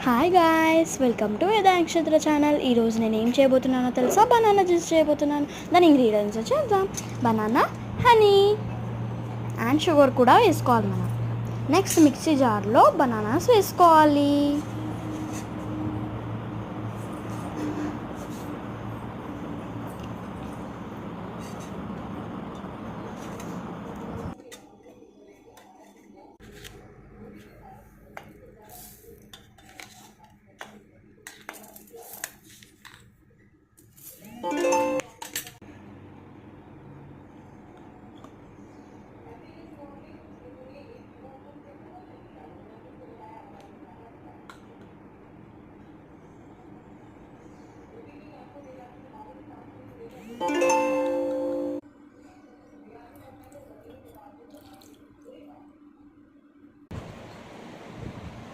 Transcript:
Hi guys, welcome to వేద నక్షత్ర channel. ఈరోజు నేను ఏం చేయబోతున్నానో తెలుసా? బనానా జ్యూస్ చేయబోతున్నాను. దాని ఇంగ్రీడియంట్స్ వచ్చేద్దాం. బనానా, హనీ అండ్ షుగర్ కూడా వేసుకోవాలి మనం. నెక్స్ట్ మిక్సీ జార్లో బనానాస్ వేసుకోవాలి.